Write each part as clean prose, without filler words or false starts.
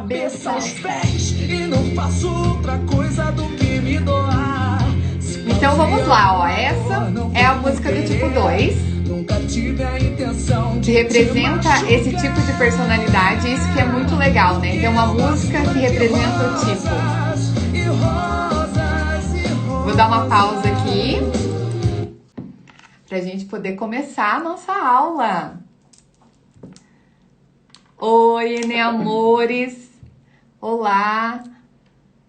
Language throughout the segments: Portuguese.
cabeça aos pés e não faço outra coisa do que me doar. Então vamos lá, ó. Essa é a música do tipo 2. Que representa esse tipo de personalidade, isso que é muito legal, né? Então uma música que representa o tipo. Vou dar uma pausa aqui pra gente poder começar a nossa aula. Oi, Enem amores! Olá!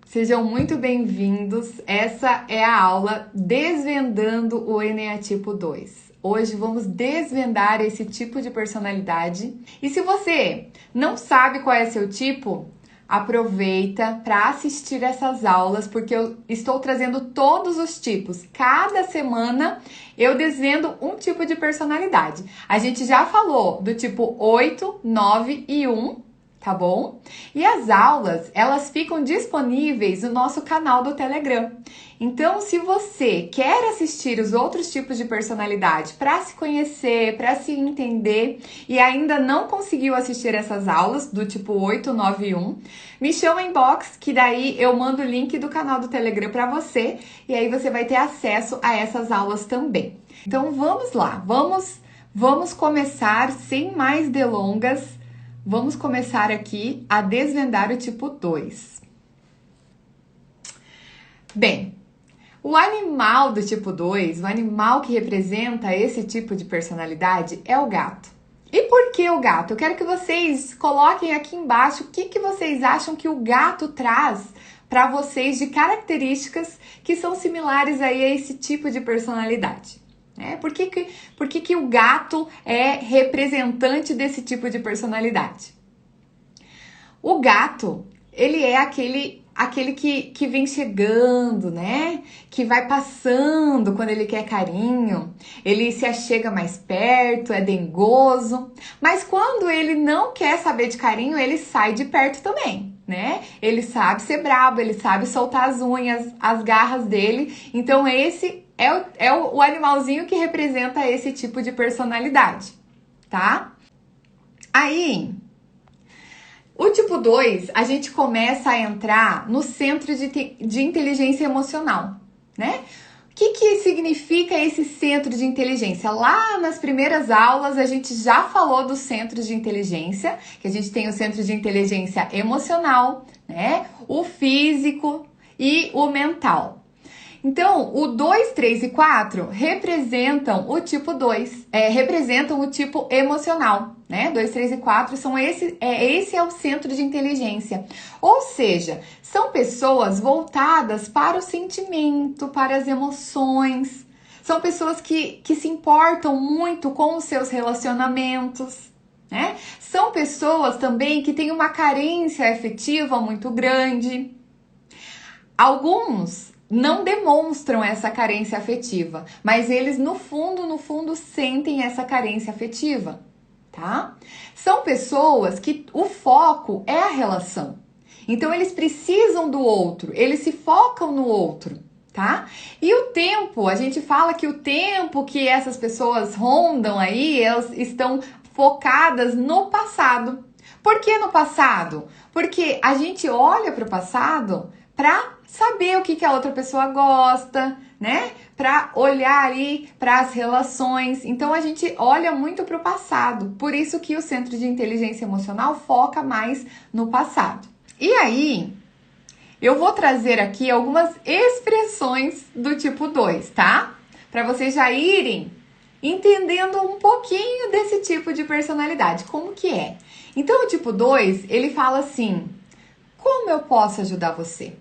Sejam muito bem-vindos. Essa é a aula Desvendando o Eneatipo 2. Hoje vamos desvendar esse tipo de personalidade. E se você não sabe qual é seu tipo, aproveita para assistir essas aulas, porque eu estou trazendo todos os tipos. Cada semana eu desvendo um tipo de personalidade. A gente já falou do tipo 8, 9 e 1. Tá bom? E as aulas, elas ficam disponíveis no nosso canal do Telegram. Então, se você quer assistir os outros tipos de personalidade para se conhecer, para se entender e ainda não conseguiu assistir essas aulas do tipo 8, 9 e 1, me chama em inbox que daí eu mando o link do canal do Telegram para você e aí você vai ter acesso a essas aulas também. Então, vamos lá. Vamos começar sem mais delongas. Vamos começar aqui a desvendar o tipo 2. Bem, o animal do tipo 2, o animal que representa esse tipo de personalidade é o gato. E por que o gato? Eu quero que vocês coloquem aqui embaixo o que vocês acham que o gato traz para vocês de características que são similares aí a esse tipo de personalidade. Por que o gato é representante desse tipo de personalidade? O gato, ele é aquele que vem chegando, né? Que vai passando quando ele quer carinho. Ele se achega mais perto, é dengoso. Mas quando ele não quer saber de carinho, ele sai de perto também, né? Ele sabe ser brabo, ele sabe soltar as unhas, as garras dele. Então esse é o animalzinho que representa esse tipo de personalidade, tá? Aí, o tipo 2, a gente começa a entrar no centro de inteligência emocional, né? O que significa esse centro de inteligência? Lá nas primeiras aulas a gente já falou dos centros de inteligência, que a gente tem o centro de inteligência emocional, né? O físico e o mental. Então, o 2, 3 e 4 representam o tipo 2, representam o tipo emocional, né? 2, 3 e 4 são esse é o centro de inteligência. Ou seja, são pessoas voltadas para o sentimento, para as emoções. São pessoas que se importam muito com os seus relacionamentos, né? São pessoas também que têm uma carência afetiva muito grande. Alguns não demonstram essa carência afetiva, mas eles no fundo sentem essa carência afetiva, tá? São pessoas que o foco é a relação. Então eles precisam do outro, eles se focam no outro, tá? E o tempo, a gente fala que o tempo que essas pessoas rondam aí, elas estão focadas no passado. Por que no passado? Porque a gente olha para o passado para saber o que a outra pessoa gosta, né? Para olhar ali para as relações. Então a gente olha muito para o passado. Por isso que o centro de inteligência emocional foca mais no passado. E aí, eu vou trazer aqui algumas expressões do tipo 2, tá? Para vocês já irem entendendo um pouquinho desse tipo de personalidade, como que é. Então o tipo 2, ele fala assim: como eu posso ajudar você?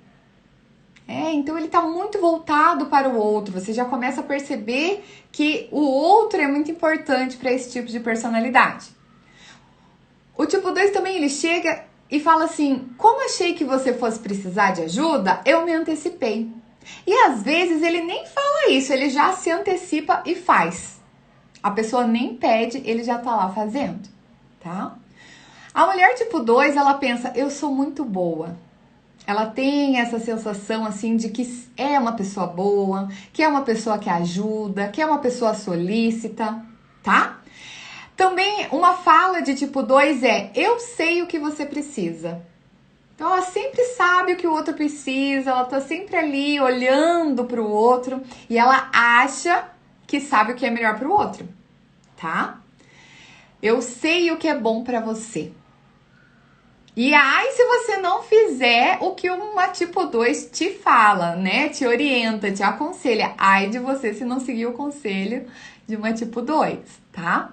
Então ele está muito voltado para o outro. Você já começa a perceber que o outro é muito importante para esse tipo de personalidade. O tipo 2 também, ele chega e fala assim: como achei que você fosse precisar de ajuda, eu me antecipei. E às vezes ele nem fala isso, ele já se antecipa e faz. A pessoa nem pede, ele já tá lá fazendo, tá? A mulher tipo 2, ela pensa: eu sou muito boa. Ela tem essa sensação assim de que é uma pessoa boa, que é uma pessoa que ajuda, que é uma pessoa solícita, tá? Também uma fala de tipo 2 é: eu sei o que você precisa. Então ela sempre sabe o que o outro precisa, ela tá sempre ali olhando pro outro e ela acha que sabe o que é melhor pro outro, tá? Eu sei o que é bom pra você. E aí, se você não fizer o que uma tipo 2 te fala, né? Te orienta, te aconselha. Ai de você se não seguir o conselho de uma tipo 2, tá?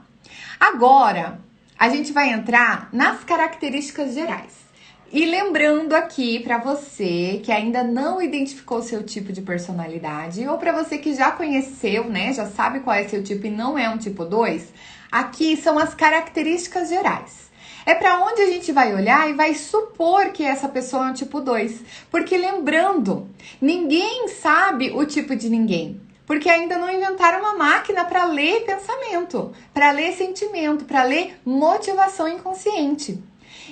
Agora, a gente vai entrar nas características gerais. E lembrando aqui para você que ainda não identificou seu tipo de personalidade, ou para você que já conheceu, né, já sabe qual é seu tipo e não é um tipo 2, aqui são as características gerais. É para onde a gente vai olhar e vai supor que essa pessoa é um tipo 2. Porque lembrando, ninguém sabe o tipo de ninguém. Porque ainda não inventaram uma máquina para ler pensamento, para ler sentimento, para ler motivação inconsciente.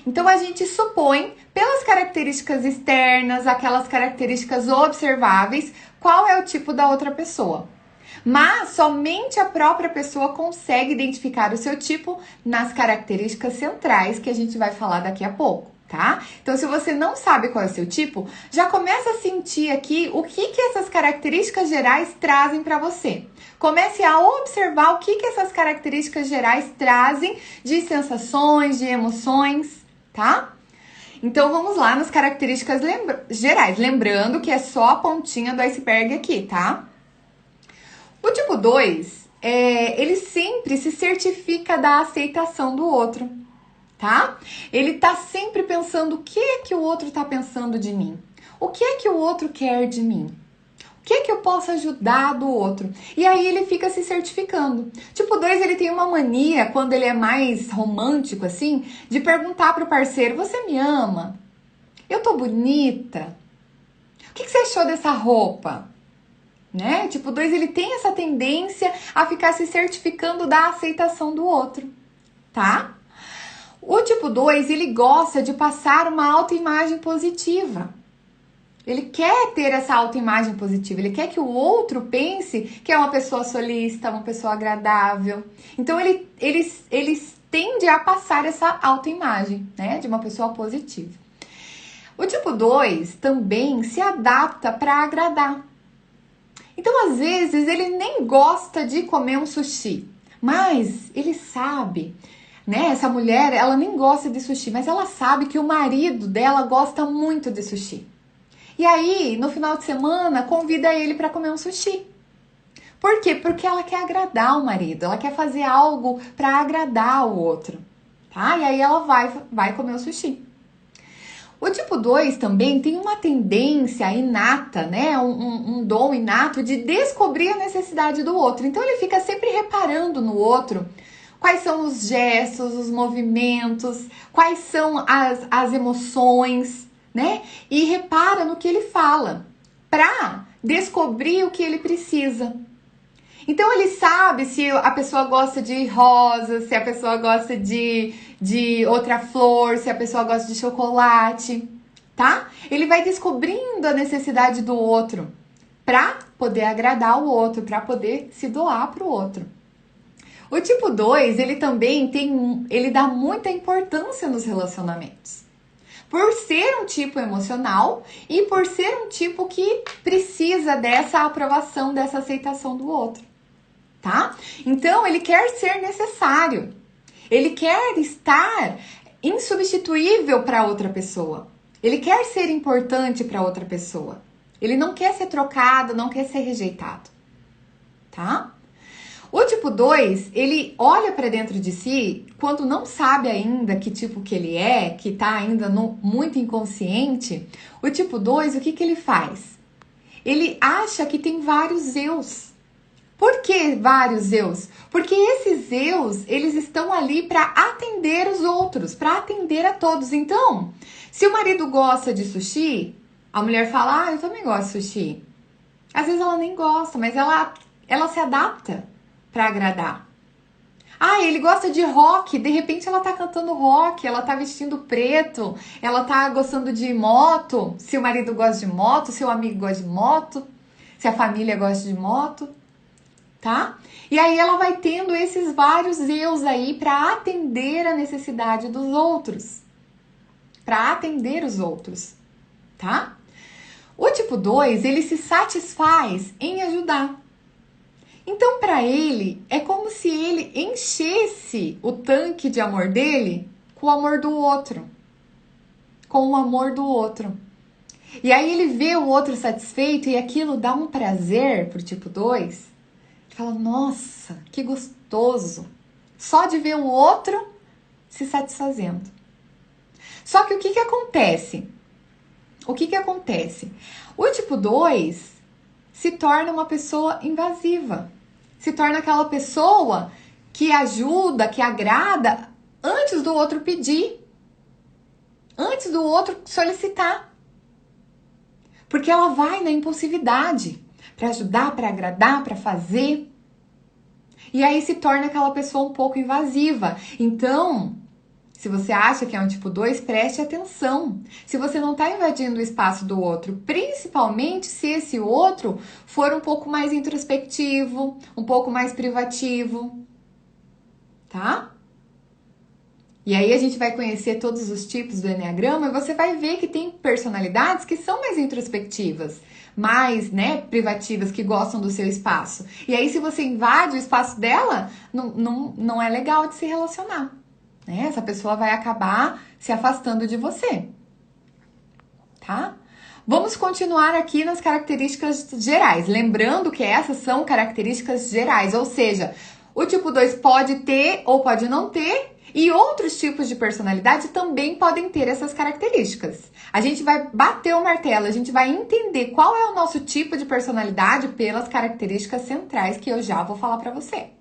Então a gente supõe, pelas características externas, aquelas características observáveis, qual é o tipo da outra pessoa. Mas somente a própria pessoa consegue identificar o seu tipo nas características centrais que a gente vai falar daqui a pouco, tá? Então, se você não sabe qual é o seu tipo, já começa a sentir aqui o que essas características gerais trazem para você. Comece a observar o que essas características gerais trazem de sensações, de emoções, tá? Então, vamos lá nas características gerais. Lembrando que é só a pontinha do iceberg aqui, tá? O tipo 2, ele sempre se certifica da aceitação do outro, tá? Ele tá sempre pensando o que é que o outro tá pensando de mim. O que é que o outro quer de mim? O que é que eu posso ajudar do outro? E aí ele fica se certificando. Tipo 2, ele tem uma mania, quando ele é mais romântico assim, de perguntar pro parceiro, você me ama? Eu tô bonita? O que você achou dessa roupa? Né? Tipo 2, ele tem essa tendência a ficar se certificando da aceitação do outro, tá? O tipo 2, ele gosta de passar uma autoimagem positiva. Ele quer ter essa autoimagem positiva, ele quer que o outro pense que é uma pessoa solícita, uma pessoa agradável. Então ele tende a passar essa autoimagem, né, de uma pessoa positiva. O tipo 2 também se adapta para agradar. Então, às vezes, ele nem gosta de comer um sushi, mas ele sabe, né? Essa mulher, ela nem gosta de sushi, mas ela sabe que o marido dela gosta muito de sushi. E aí, no final de semana, convida ele para comer um sushi. Por quê? Porque ela quer agradar o marido, ela quer fazer algo para agradar o outro, tá? E aí ela vai comer o sushi. O tipo 2 também tem uma tendência inata, né? Um dom inato de descobrir a necessidade do outro. Então ele fica sempre reparando no outro quais são os gestos, os movimentos, quais são as emoções, né? E repara no que ele fala para descobrir o que ele precisa. Então ele sabe se a pessoa gosta de rosa, se a pessoa gosta de outra flor, se a pessoa gosta de chocolate, tá? Ele vai descobrindo a necessidade do outro para poder agradar o outro, para poder se doar para o outro. O tipo 2, ele também ele dá muita importância nos relacionamentos. Por ser um tipo emocional e por ser um tipo que precisa dessa aprovação, dessa aceitação do outro. Tá? Então, ele quer ser necessário. Ele quer estar insubstituível para outra pessoa. Ele quer ser importante para outra pessoa. Ele não quer ser trocado, não quer ser rejeitado. Tá? O tipo 2, ele olha para dentro de si quando não sabe ainda que tipo que ele é, que tá ainda muito inconsciente. O tipo 2, o que ele faz? Ele acha que tem vários eus. Por que vários eus? Porque esses eus, eles estão ali para atender os outros, para atender a todos. Então, se o marido gosta de sushi, a mulher fala, eu também gosto de sushi. Às vezes ela nem gosta, mas ela se adapta para agradar. Ele gosta de rock, de repente ela tá cantando rock, ela tá vestindo preto, ela tá gostando de moto, se o marido gosta de moto, se o amigo gosta de moto, se a família gosta de moto. Tá? E aí ela vai tendo esses vários eus aí para atender a necessidade dos outros. para atender os outros, tá? O tipo 2, ele se satisfaz em ajudar. Então, para ele, é como se ele enchesse o tanque de amor dele com o amor do outro. Com o amor do outro. E aí ele vê o outro satisfeito e aquilo dá um prazer pro tipo 2. Ele fala, nossa, que gostoso. Só de ver o outro se satisfazendo. Só que o que acontece? O que acontece? O tipo 2 se torna uma pessoa invasiva. Se torna aquela pessoa que ajuda, que agrada antes do outro pedir. Antes do outro solicitar. Porque ela vai na impulsividade para ajudar, para agradar, para fazer. E aí se torna aquela pessoa um pouco invasiva. Então, se você acha que é um tipo 2, preste atenção. Se você não está invadindo o espaço do outro, principalmente se esse outro for um pouco mais introspectivo, um pouco mais privativo, tá? E aí a gente vai conhecer todos os tipos do Eneagrama e você vai ver que tem personalidades que são mais introspectivas, mais, privativas, que gostam do seu espaço. E aí se você invade o espaço dela, não é legal de se relacionar. Essa pessoa vai acabar se afastando de você, tá? Vamos continuar aqui nas características gerais. Lembrando que essas são características gerais, ou seja, o tipo 2 pode ter ou pode não ter, e outros tipos de personalidade também podem ter essas características. A gente vai bater o martelo, a gente vai entender qual é o nosso tipo de personalidade pelas características centrais que eu já vou falar pra você.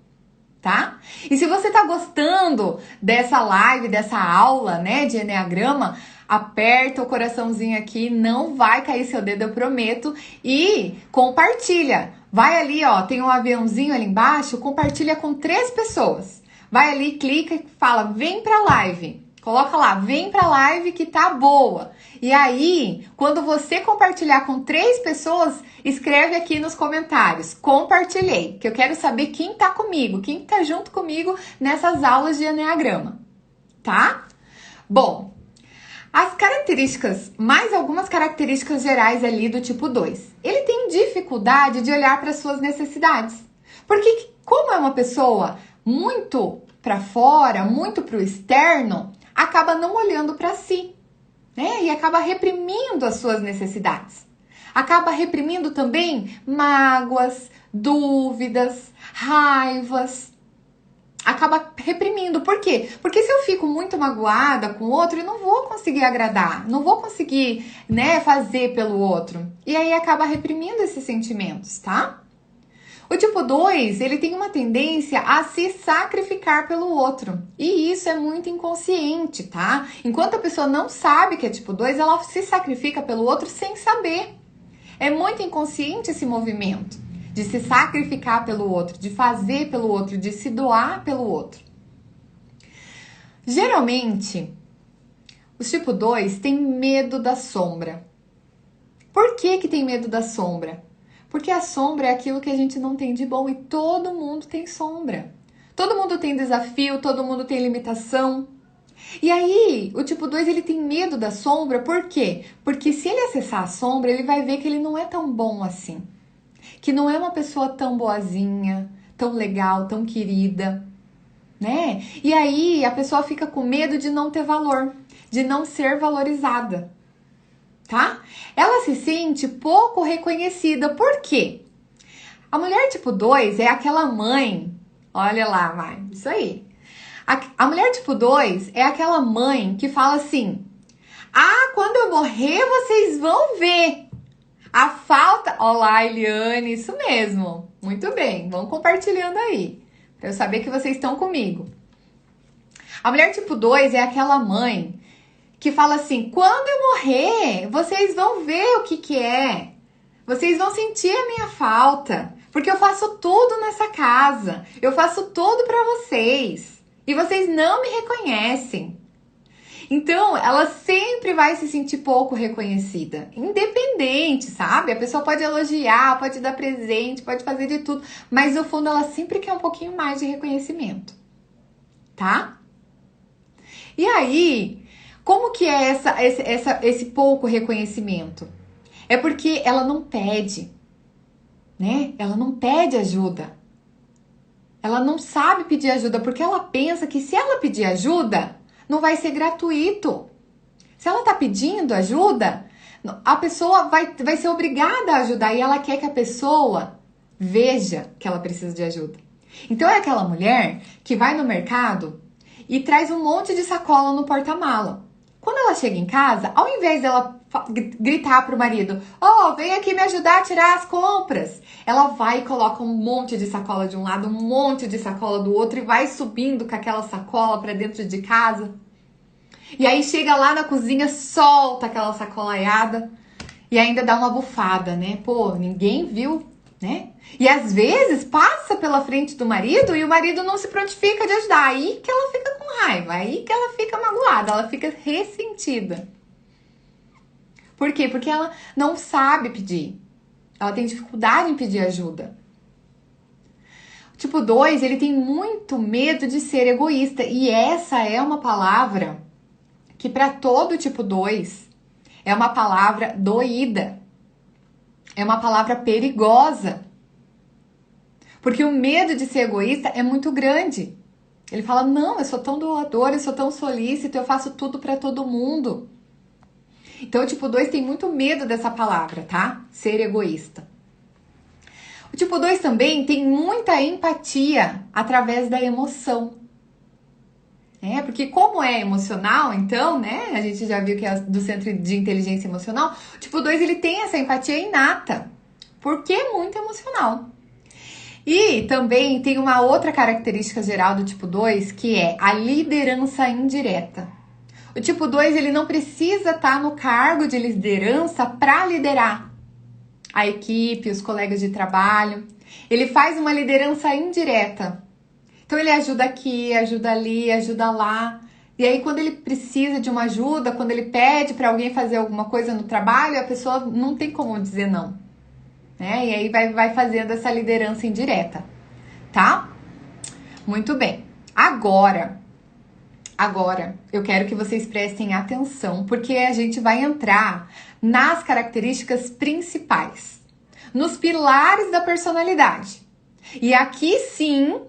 Tá? E se você tá gostando dessa live, dessa aula, de Eneagrama, aperta o coraçãozinho aqui, não vai cair seu dedo, eu prometo, e compartilha. Vai ali, ó, tem um aviãozinho ali embaixo, compartilha com 3 pessoas. Vai ali, clica e fala, vem pra live. Coloca lá, vem pra live que tá boa. E aí, quando você compartilhar com 3 pessoas, escreve aqui nos comentários, compartilhei, que eu quero saber quem tá comigo, quem tá junto comigo nessas aulas de Eneagrama, tá? Bom, as características, mais algumas características gerais ali do tipo 2. Ele tem dificuldade de olhar para suas necessidades. Porque como é uma pessoa muito para fora, muito para o externo, acaba não olhando para si, E acaba reprimindo as suas necessidades. Acaba reprimindo também mágoas, dúvidas, raivas. Acaba reprimindo. Por quê? Porque se eu fico muito magoada com o outro, eu não vou conseguir agradar, não vou conseguir, fazer pelo outro. E aí acaba reprimindo esses sentimentos, tá? O tipo 2, ele tem uma tendência a se sacrificar pelo outro. E isso é muito inconsciente, tá? Enquanto a pessoa não sabe que é tipo 2, ela se sacrifica pelo outro sem saber. É muito inconsciente esse movimento de se sacrificar pelo outro, de fazer pelo outro, de se doar pelo outro. Geralmente, o tipo 2 tem medo da sombra. Por que tem medo da sombra? Porque a sombra é aquilo que a gente não tem de bom e todo mundo tem sombra. Todo mundo tem desafio, todo mundo tem limitação. E aí, o tipo 2, ele tem medo da sombra, por quê? Porque se ele acessar a sombra, ele vai ver que ele não é tão bom assim. Que não é uma pessoa tão boazinha, tão legal, tão querida, E aí, a pessoa fica com medo de não ter valor, de não ser valorizada. Tá? Ela se sente pouco reconhecida. Por quê? A mulher tipo 2 é aquela mãe. Olha lá, vai. Isso aí. A mulher tipo 2 é aquela mãe que fala assim: ah, quando eu morrer, vocês vão ver. A falta... Olá, Eliane, isso mesmo. Muito bem, vão compartilhando aí. Pra eu saber que vocês estão comigo. A mulher tipo 2 é aquela mãe que fala assim, quando eu morrer, vocês vão ver o que é. Vocês vão sentir a minha falta. Porque eu faço tudo nessa casa. Eu faço tudo pra vocês. E vocês não me reconhecem. Então, ela sempre vai se sentir pouco reconhecida. Independente, sabe? A pessoa pode elogiar, pode dar presente, pode fazer de tudo. Mas, no fundo, ela sempre quer um pouquinho mais de reconhecimento. Tá? E aí... Como que é esse pouco reconhecimento? É porque ela não pede, né? Ela não pede ajuda. Ela não sabe pedir ajuda porque ela pensa que se ela pedir ajuda, não vai ser gratuito. Se ela tá pedindo ajuda, a pessoa vai ser obrigada a ajudar e ela quer que a pessoa veja que ela precisa de ajuda. Então é aquela mulher que vai no mercado e traz um monte de sacola no porta-mala. Quando ela chega em casa, ao invés dela gritar pro marido, vem aqui me ajudar a tirar as compras, ela vai e coloca um monte de sacola de um lado, um monte de sacola do outro e vai subindo com aquela sacola pra dentro de casa. E aí chega lá na cozinha, solta aquela sacolaiada e ainda dá uma bufada, né? Pô, ninguém viu, né? E às vezes passa pela frente do marido e o marido não se prontifica de ajudar. Aí que ela fica com raiva, aí que ela fica magoada, ela fica ressentida. Por quê? Porque ela não sabe pedir. Ela tem dificuldade em pedir ajuda. O tipo 2, ele tem muito medo de ser egoísta. E essa é uma palavra que para todo tipo 2 é uma palavra doída. É uma palavra perigosa. Porque o medo de ser egoísta é muito grande. Ele fala, não, eu sou tão doador, eu sou tão solícito, eu faço tudo para todo mundo. Então, o tipo 2 tem muito medo dessa palavra, tá? Ser egoísta. O tipo 2 também tem muita empatia através da emoção. Porque como é emocional, então, né? A gente já viu que é do Centro de Inteligência Emocional. O tipo 2, ele tem essa empatia inata. Porque é muito emocional. E também tem uma outra característica geral do tipo 2, que é a liderança indireta. O tipo 2, ele não precisa estar no cargo de liderança para liderar a equipe, os colegas de trabalho. Ele faz uma liderança indireta. Então, ele ajuda aqui, ajuda ali, ajuda lá. E aí, quando ele precisa de uma ajuda, quando ele pede para alguém fazer alguma coisa no trabalho, a pessoa não tem como dizer não. Né? E aí, vai fazendo essa liderança indireta. Tá? Muito bem. Agora, eu quero que vocês prestem atenção, porque a gente vai entrar nas características principais, nos pilares da personalidade. E aqui sim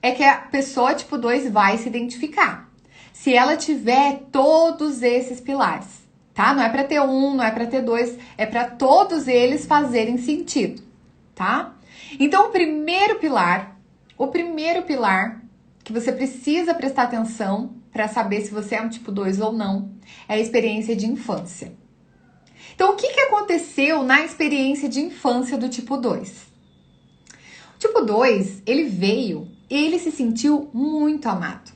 é que a pessoa tipo 2 vai se identificar. Se ela tiver todos esses pilares, tá? Não é para ter um, não é para ter dois, é para todos eles fazerem sentido, tá? Então, o primeiro pilar que você precisa prestar atenção para saber se você é um tipo 2 ou não, é a experiência de infância. Então, o que aconteceu na experiência de infância do tipo 2? O tipo 2, ele se sentiu muito amado.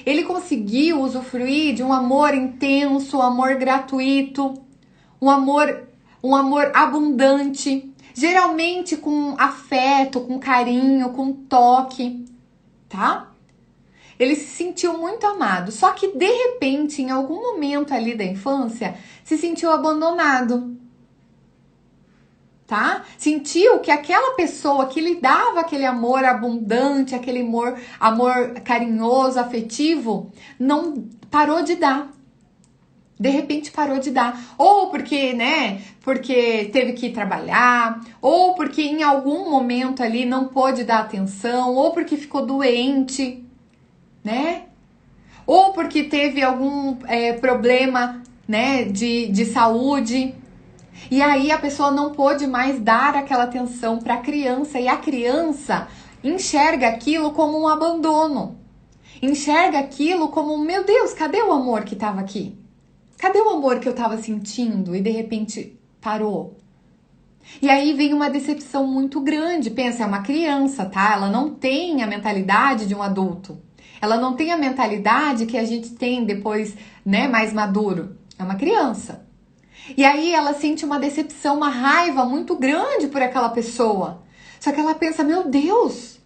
Ele conseguiu usufruir de um amor intenso, um amor gratuito, um amor abundante, geralmente com afeto, com carinho, com toque, tá? Ele se sentiu muito amado, só que de repente, em algum momento ali da infância, se sentiu abandonado, tá? Sentiu que aquela pessoa que lhe dava aquele amor abundante, aquele amor carinhoso, afetivo, não parou de dar. De repente parou de dar. Ou porque, porque teve que ir trabalhar, ou porque em algum momento ali não pôde dar atenção, ou porque ficou doente, né? Ou porque teve algum problema, né, de saúde. E aí a pessoa não pôde mais dar aquela atenção para a criança. E a criança enxerga aquilo como um abandono. Enxerga aquilo como, meu Deus, cadê o amor que estava aqui? Cadê o amor que eu estava sentindo e de repente parou? E aí vem uma decepção muito grande. Pensa, é uma criança, tá? Ela não tem a mentalidade de um adulto. Ela não tem a mentalidade que a gente tem depois, né, mais maduro. É uma criança. E aí ela sente uma decepção, uma raiva muito grande por aquela pessoa. Só que ela pensa, meu Deus,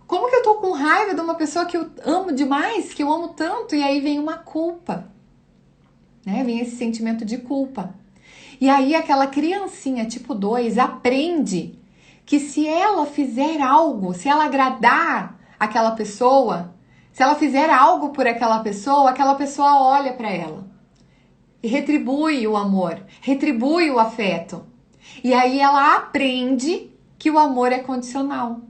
como que eu tô com raiva de uma pessoa que eu amo demais, que eu amo tanto? E aí vem uma culpa, né? Vem esse sentimento de culpa. E aí aquela criancinha tipo 2 aprende que se ela fizer algo, se ela agradar aquela pessoa, se ela fizer algo por aquela pessoa olha pra ela. retribui o amor, retribui o afeto. E aí ela aprende que o amor é condicional.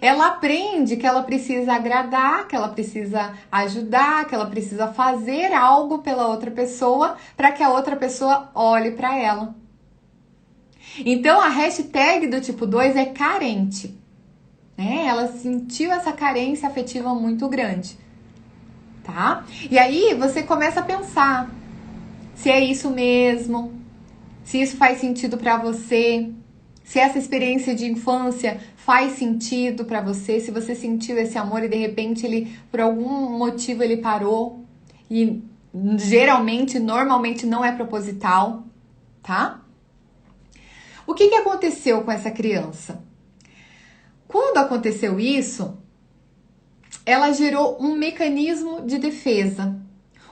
Ela aprende que ela precisa agradar, que ela precisa ajudar, que ela precisa fazer algo pela outra pessoa para que a outra pessoa olhe para ela. Então a hashtag do tipo 2 é carente, né? Ela sentiu essa carência afetiva muito grande, tá? E aí você começa a pensar se é isso mesmo, se isso faz sentido para você, se essa experiência de infância faz sentido para você, se você sentiu esse amor e de repente ele, por algum motivo, ele parou. E geralmente, normalmente não é proposital, tá? O que aconteceu com essa criança? Quando aconteceu isso, ela gerou um mecanismo de defesa.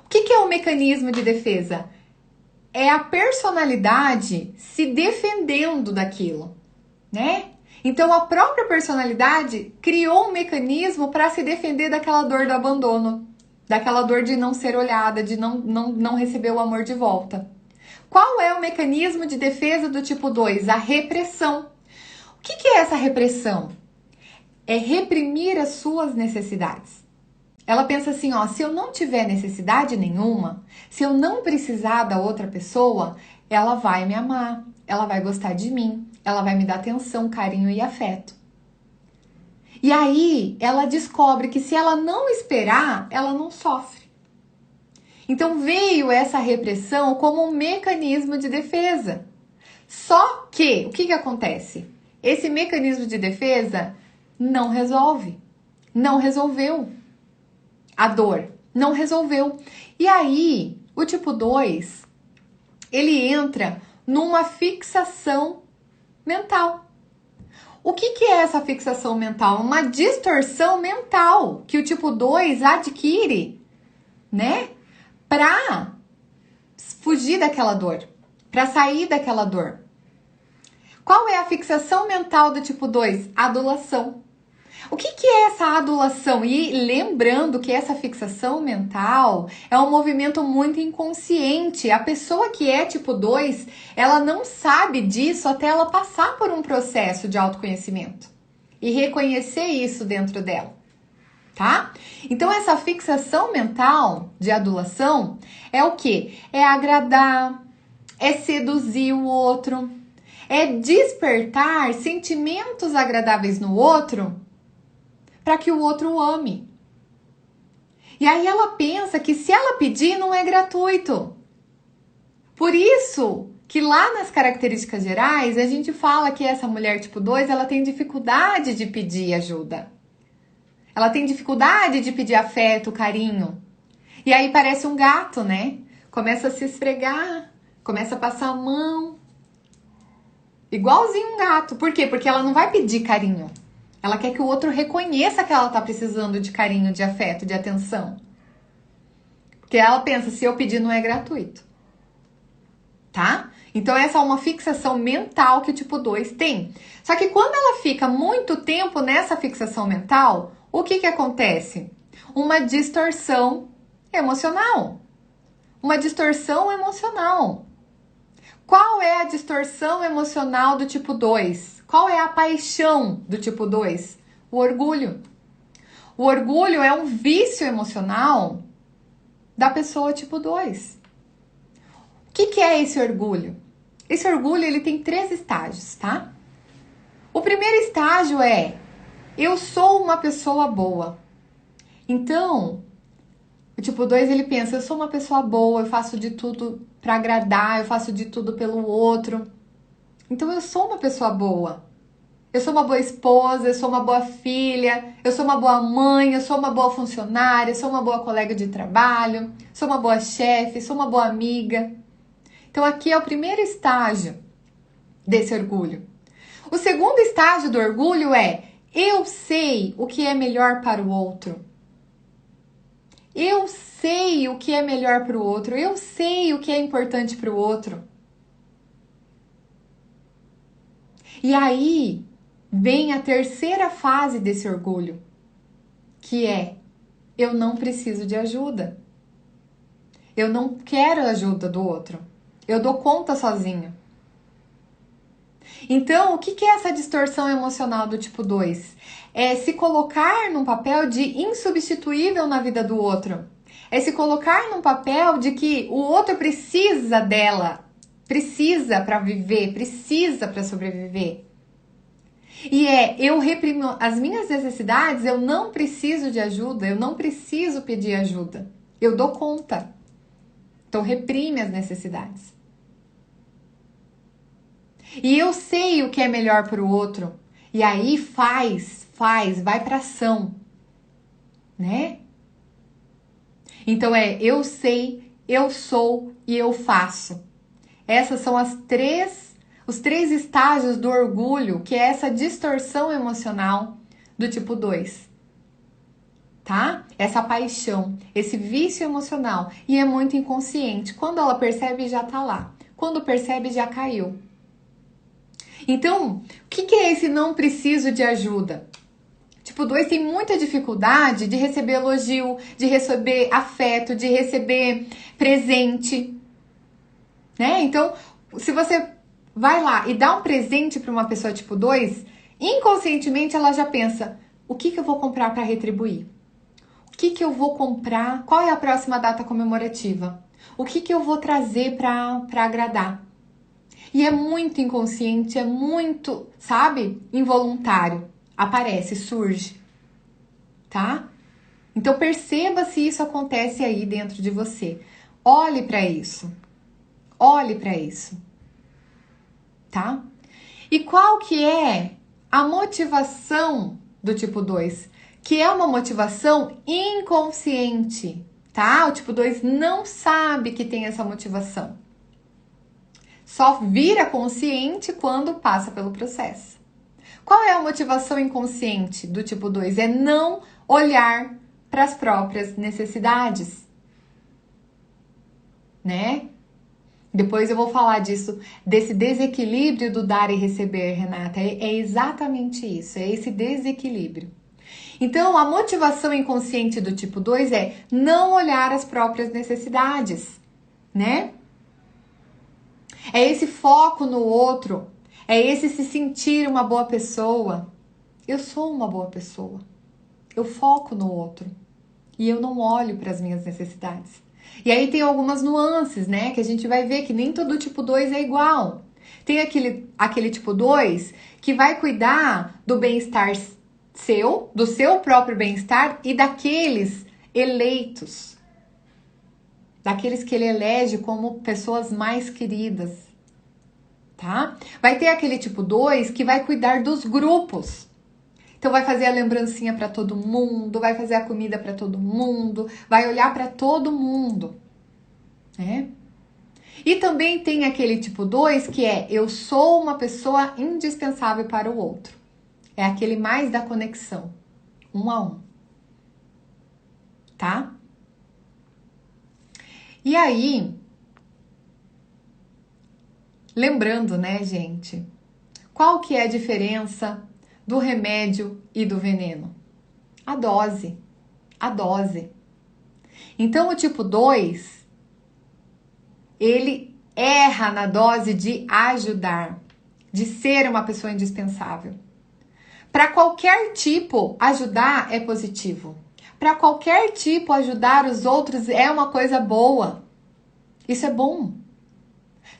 O que é o mecanismo de defesa? É a personalidade se defendendo daquilo, né? Então a própria personalidade criou um mecanismo para se defender daquela dor do abandono, daquela dor de não ser olhada, de não receber o amor de volta. Qual é o mecanismo de defesa do tipo 2? A repressão. O que é essa repressão? É reprimir as suas necessidades. Ela pensa assim, ó, se eu não tiver necessidade nenhuma, se eu não precisar da outra pessoa, ela vai me amar, ela vai gostar de mim, ela vai me dar atenção, carinho e afeto. E aí, ela descobre que se ela não esperar, ela não sofre. Então veio essa repressão como um mecanismo de defesa. Só que, o que acontece? Esse mecanismo de defesa não resolve. Não resolveu a dor. Não resolveu. E aí, o tipo 2, ele entra numa fixação mental. O que é essa fixação mental? Uma distorção mental que o tipo 2 adquire, né? Para fugir daquela dor, para sair daquela dor. Qual é a fixação mental do tipo 2? Adulação. O que é essa adulação? E lembrando que essa fixação mental é um movimento muito inconsciente. A pessoa que é tipo 2, ela não sabe disso até ela passar por um processo de autoconhecimento e reconhecer isso dentro dela, tá? Então essa fixação mental de adulação é o quê? É agradar, é seduzir o outro, é despertar sentimentos agradáveis no outro para que o outro ame. E aí ela pensa que se ela pedir, não é gratuito. Por isso que lá nas características gerais, a gente fala que essa mulher tipo 2, ela tem dificuldade de pedir ajuda. Ela tem dificuldade de pedir afeto, carinho. E aí parece um gato, né? Começa a se esfregar, começa a passar a mão. Igualzinho um gato. Por quê? Porque ela não vai pedir carinho. Ela quer que o outro reconheça que ela tá precisando de carinho, de afeto, de atenção. Porque ela pensa, se eu pedir não é gratuito. Tá? Então essa é uma fixação mental que o tipo 2 tem. Só que quando ela fica muito tempo nessa fixação mental, o que acontece? Uma distorção emocional. Uma distorção emocional. Qual é a distorção emocional do tipo 2? Qual é a paixão do tipo 2? O orgulho. O orgulho é um vício emocional da pessoa tipo 2. O que é esse orgulho? Esse orgulho ele tem 3 estágios, tá? O primeiro estágio é: eu sou uma pessoa boa. Então, o tipo 2 ele pensa, eu sou uma pessoa boa, eu faço de tudo para agradar, eu faço de tudo pelo outro. Então eu sou uma pessoa boa. Eu sou uma boa esposa, eu sou uma boa filha, eu sou uma boa mãe, eu sou uma boa funcionária, eu sou uma boa colega de trabalho, sou uma boa chefe, sou uma boa amiga. Então aqui é o primeiro estágio desse orgulho. O segundo estágio do orgulho é: eu sei o que é melhor para o outro. Eu sei o que é melhor para o outro, eu sei o que é importante para o outro. E aí vem a terceira fase desse orgulho, que é: eu não preciso de ajuda. Eu não quero a ajuda do outro. Eu dou conta sozinho. Então, o que é essa distorção emocional do tipo 2? É se colocar num papel de insubstituível na vida do outro. É se colocar num papel de que o outro precisa dela, precisa para viver, precisa para sobreviver. E eu reprimo as minhas necessidades, eu não preciso de ajuda, eu não preciso pedir ajuda. Eu dou conta. Então, reprime as necessidades. E eu sei o que é melhor para o outro. E aí vai para ação, né? Então eu sei, eu sou e eu faço. Essas são os três estágios do orgulho, que é essa distorção emocional do tipo 2. Tá? Essa paixão, esse vício emocional. E é muito inconsciente. Quando ela percebe, já tá lá. Quando percebe, já caiu. Então, o que é esse não preciso de ajuda? Tipo 2 tem muita dificuldade de receber elogio, de receber afeto, de receber presente, né? Então, se você vai lá e dá um presente para uma pessoa tipo 2, inconscientemente ela já pensa, o que eu vou comprar para retribuir? O que eu vou comprar? Qual é a próxima data comemorativa? O que eu vou trazer para agradar? E é muito inconsciente, é muito, sabe, involuntário. Aparece, surge, tá? Então perceba se isso acontece aí dentro de você. Olhe para isso. Olhe para isso. Tá? E qual que é a motivação do tipo 2? Que é uma motivação inconsciente, tá? O tipo 2 não sabe que tem essa motivação. Só vira consciente quando passa pelo processo. Qual é a motivação inconsciente do tipo 2? É não olhar para as próprias necessidades, né? Depois eu vou falar disso, desse desequilíbrio do dar e receber, Renata. É exatamente isso, é esse desequilíbrio. Então, a motivação inconsciente do tipo 2 é não olhar as próprias necessidades, né? É esse foco no outro, é esse se sentir uma boa pessoa. Eu sou uma boa pessoa. Eu foco no outro e eu não olho para as minhas necessidades. E aí tem algumas nuances, né? Que a gente vai ver que nem todo tipo 2 é igual. Tem aquele tipo 2 que vai cuidar do bem-estar seu, do seu próprio bem-estar e daqueles eleitos. Daqueles que ele elege como pessoas mais queridas, tá? Vai ter aquele tipo 2 que vai cuidar dos grupos. Então vai fazer a lembrancinha para todo mundo, vai fazer a comida para todo mundo, vai olhar para todo mundo, né? E também tem aquele tipo 2 que é eu sou uma pessoa indispensável para o outro. É aquele mais da conexão, 1 a 1. Tá? E aí, lembrando, né, gente? Qual que é a diferença do remédio e do veneno? A dose. A dose. Então, o tipo 2, ele erra na dose de ajudar, de ser uma pessoa indispensável. Para qualquer tipo, ajudar é positivo. Para qualquer tipo, ajudar os outros é uma coisa boa. Isso é bom.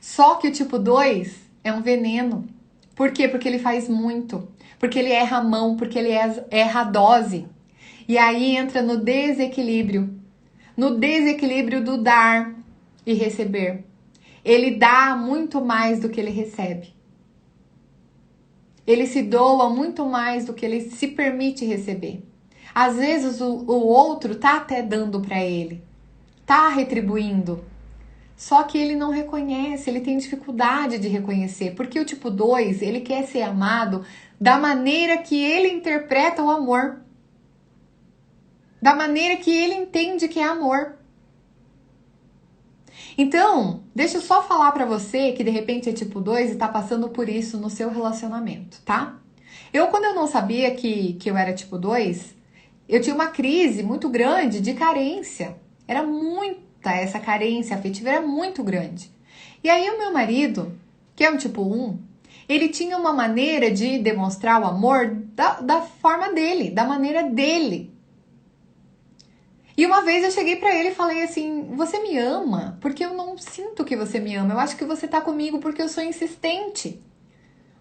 Só que o tipo 2 é um veneno. Por quê? Porque ele faz muito. Porque ele erra a mão, porque ele erra a dose. E aí entra no desequilíbrio. No desequilíbrio do dar e receber. Ele dá muito mais do que ele recebe. Ele se doa muito mais do que ele se permite receber. Às vezes o outro tá até dando para ele, tá retribuindo. Só que ele não reconhece, ele tem dificuldade de reconhecer, porque o tipo 2, ele quer ser amado da maneira que ele interpreta o amor. Da maneira que ele entende que é amor. Então, deixa eu só falar pra você que de repente é tipo 2 e tá passando por isso no seu relacionamento, tá? Quando eu não sabia que eu era tipo 2, eu tinha uma crise muito grande de carência. Era muito essa carência afetiva era muito grande. E aí o meu marido, que é um tipo 1, ele tinha uma maneira de demonstrar o amor da forma dele, da maneira dele. E uma vez eu cheguei pra ele e falei assim, você me ama? Porque eu não sinto que você me ama, eu acho que você tá comigo porque eu sou insistente.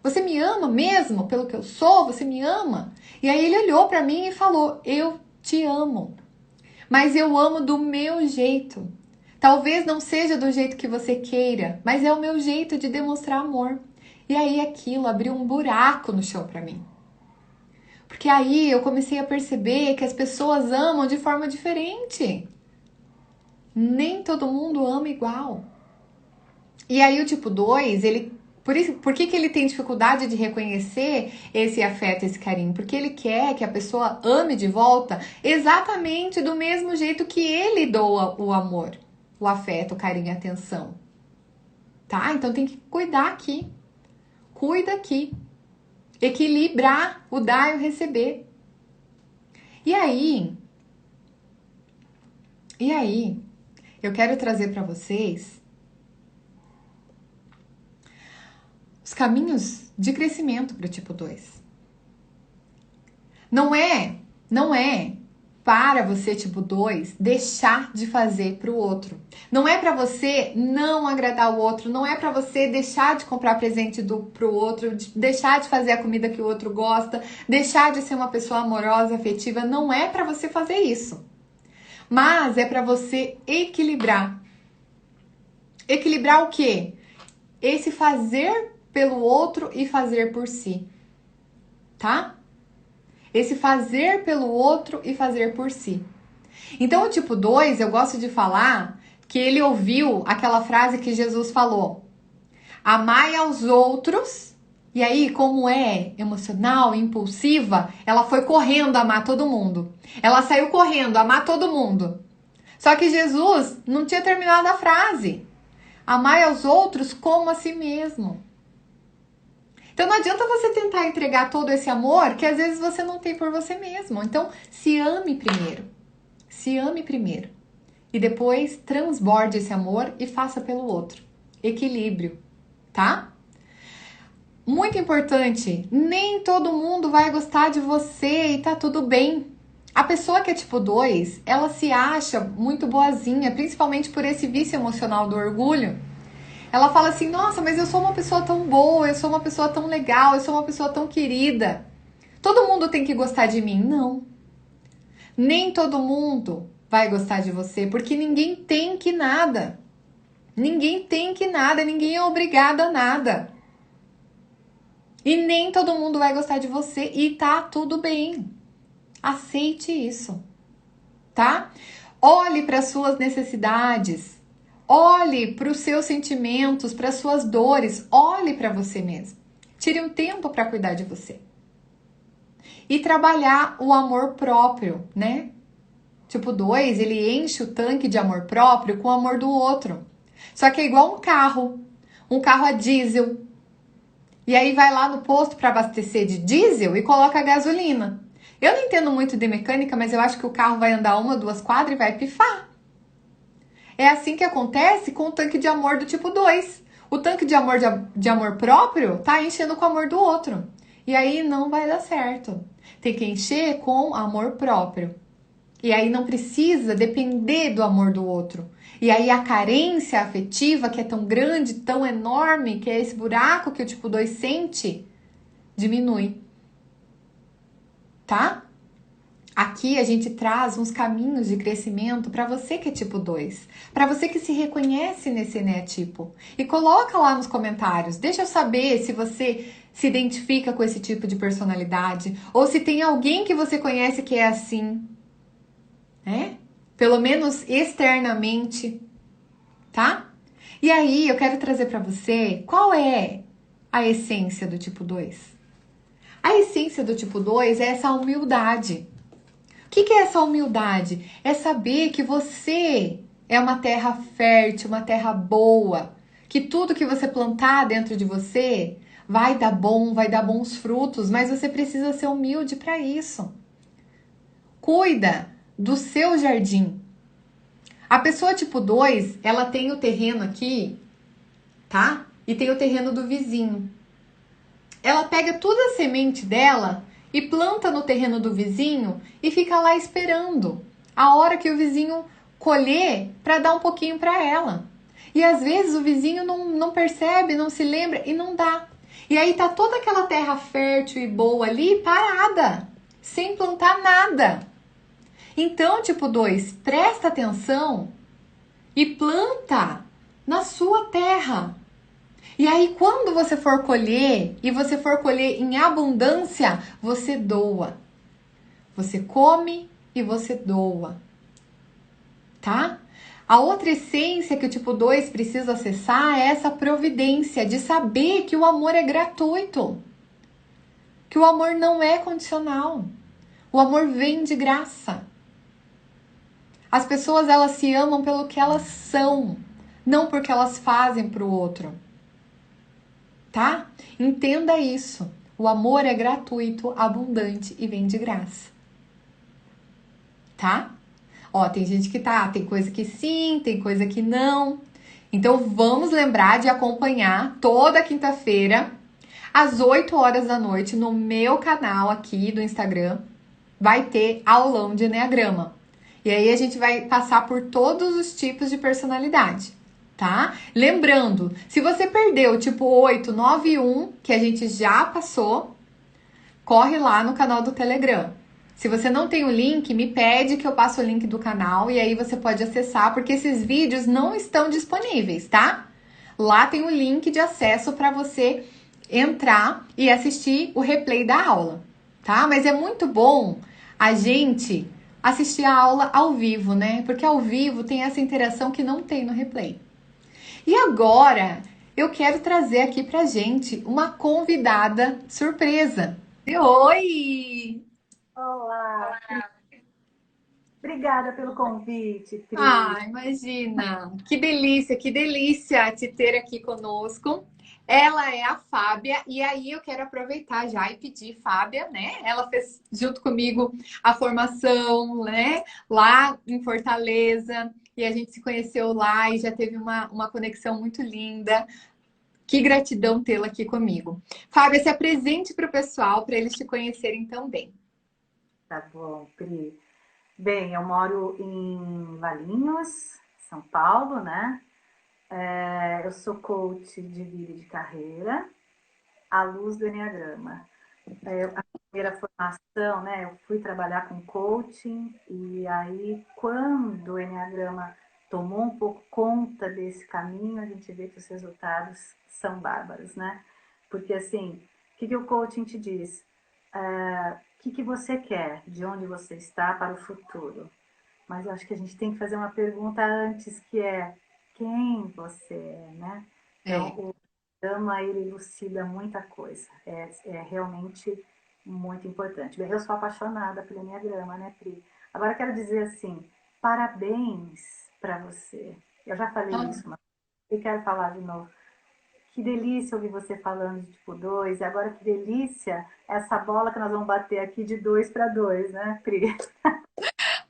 Você me ama mesmo pelo que eu sou? Você me ama? E aí ele olhou pra mim e falou, eu te amo, mas eu amo do meu jeito. Talvez não seja do jeito que você queira, mas é o meu jeito de demonstrar amor. E aí aquilo abriu um buraco no chão pra mim. Porque aí eu comecei a perceber que as pessoas amam de forma diferente. Nem todo mundo ama igual. E aí o tipo 2, por que ele tem dificuldade de reconhecer esse afeto, esse carinho? Porque ele quer que a pessoa ame de volta exatamente do mesmo jeito que ele doa o amor, o afeto, o carinho, a atenção. Tá? Então tem que cuidar aqui. Cuida aqui. Equilibrar o dar e o receber. E aí, eu quero trazer para vocês os caminhos de crescimento para o tipo 2. Não é para você, tipo 2, deixar de fazer para o outro. Não é para você não agradar o outro, não é para você deixar de comprar presente pro outro, deixar de fazer a comida que o outro gosta, deixar de ser uma pessoa amorosa, afetiva, não é para você fazer isso. Mas é para você equilibrar. Equilibrar o quê? Esse fazer pelo outro e fazer por si. Tá? Esse fazer pelo outro e fazer por si. Então, o tipo 2, eu gosto de falar que ele ouviu aquela frase que Jesus falou. Amai aos outros. E aí, como é emocional, impulsiva, ela foi correndo amar todo mundo. Ela saiu correndo amar todo mundo. Só que Jesus não tinha terminado a frase. Amai aos outros como a si mesmo. Então não adianta você tentar entregar todo esse amor que às vezes você não tem por você mesmo. Então se ame primeiro. Se ame primeiro. E depois transborde esse amor e faça pelo outro. Equilíbrio, tá? Muito importante, nem todo mundo vai gostar de você e tá tudo bem. A pessoa que é tipo 2, ela se acha muito boazinha, principalmente por esse vício emocional do orgulho. Ela fala assim, nossa, mas eu sou uma pessoa tão boa, eu sou uma pessoa tão legal, eu sou uma pessoa tão querida. Todo mundo tem que gostar de mim. Não. Nem todo mundo vai gostar de você, porque ninguém tem que nada. Ninguém tem que nada, ninguém é obrigado a nada. E nem todo mundo vai gostar de você e tá tudo bem. Aceite isso, tá? Olhe para as suas necessidades. Olhe para os seus sentimentos, para as suas dores. Olhe para você mesmo. Tire um tempo para cuidar de você. E trabalhar o amor próprio, né? Tipo 2, ele enche o tanque de amor próprio com o amor do outro. Só que é igual um carro. Um carro a diesel. E aí vai lá no posto para abastecer de diesel e coloca a gasolina. Eu não entendo muito de mecânica, mas eu acho que o carro vai andar 1 ou 2 quadras e vai pifar. É assim que acontece com o tanque de amor do tipo 2. O tanque de amor próprio tá enchendo com o amor do outro. E aí não vai dar certo. Tem que encher com amor próprio. E aí não precisa depender do amor do outro. E aí a carência afetiva, que é tão grande, tão enorme, que é esse buraco que o tipo 2 sente, diminui. Tá? Aqui a gente traz uns caminhos de crescimento para você que é tipo 2, para você que se reconhece nesse eneatipo. E coloca lá nos comentários, deixa eu saber se você se identifica com esse tipo de personalidade, ou se tem alguém que você conhece que é assim, né? Pelo menos externamente, tá? E aí eu quero trazer para você qual é a essência do tipo 2. A essência do tipo 2 é essa humildade. O que é essa humildade? É saber que você é uma terra fértil, uma terra boa, que tudo que você plantar dentro de você vai dar bons frutos, mas você precisa ser humilde para isso. Cuida do seu jardim. A pessoa tipo 2, ela tem o terreno aqui, tá? E tem o terreno do vizinho. Ela pega toda a semente dela e planta no terreno do vizinho e fica lá esperando a hora que o vizinho colher para dar um pouquinho para ela. E às vezes o vizinho não percebe, não se lembra e não dá. E aí tá toda aquela terra fértil e boa ali parada, sem plantar nada. Então, tipo 2, presta atenção e planta na sua terra. E aí, quando você for colher, e você for colher em abundância, você doa. Você come e você doa. Tá? A outra essência que o tipo 2 precisa acessar é essa providência de saber que o amor é gratuito. Que o amor não é condicional. O amor vem de graça. As pessoas, elas se amam pelo que elas são, não porque elas fazem para o outro. Tá? Entenda isso. O amor é gratuito, abundante e vem de graça. Tá? Ó, tem gente que tem coisa que sim, tem coisa que não. Então vamos lembrar de acompanhar toda quinta-feira, às 8 horas da noite, no meu canal aqui do Instagram, vai ter aulão de Enneagrama. E aí a gente vai passar por todos os tipos de personalidade, tá? Lembrando, se você perdeu o tipo 8, 9 e 1, que a gente já passou, corre lá no canal do Telegram. Se você não tem o link, me pede que eu passe o link do canal e aí você pode acessar, porque esses vídeos não estão disponíveis, tá? Lá tem o link de acesso para você entrar e assistir o replay da aula, tá? Mas é muito bom a gente assistir a aula ao vivo, né? Porque ao vivo tem essa interação que não tem no replay. E agora eu quero trazer aqui pra gente uma convidada surpresa. Oi! Olá, obrigada pelo convite, Ah, Pri. imagina! Que delícia te ter aqui conosco. Ela é a Fábia, e aí eu quero aproveitar já e pedir, Fábia, né? Ela fez junto comigo a formação, né? Lá em Fortaleza, e a gente se conheceu lá e já teve uma conexão muito linda. Que gratidão tê-la aqui comigo. Fábia, se apresente para o pessoal, para eles te conhecerem também. Tá bom, Pri. Bem, eu moro em Valinhos, São Paulo, né? Eu sou coach de vida e de carreira, à luz do Enneagrama. A primeira formação, né? Eu fui trabalhar com coaching e aí, quando o Enneagrama tomou um pouco conta desse caminho, a gente vê que os resultados são bárbaros, né? Porque, assim, o que o coaching te diz? O que você quer, de onde você está para o futuro. Mas eu acho que a gente tem que fazer uma pergunta antes, que é quem você é, né? Então, É. o drama, ele elucida muita coisa. É realmente muito importante. Bem, eu sou apaixonada pelo Enneagrama, né, Pri? Agora, eu quero dizer assim, parabéns para você. Eu já falei isso, mas eu quero falar de novo. Que delícia ouvir você falando de tipo 2. E agora que delícia essa bola que nós vamos bater aqui de 2 para 2, né, Pri?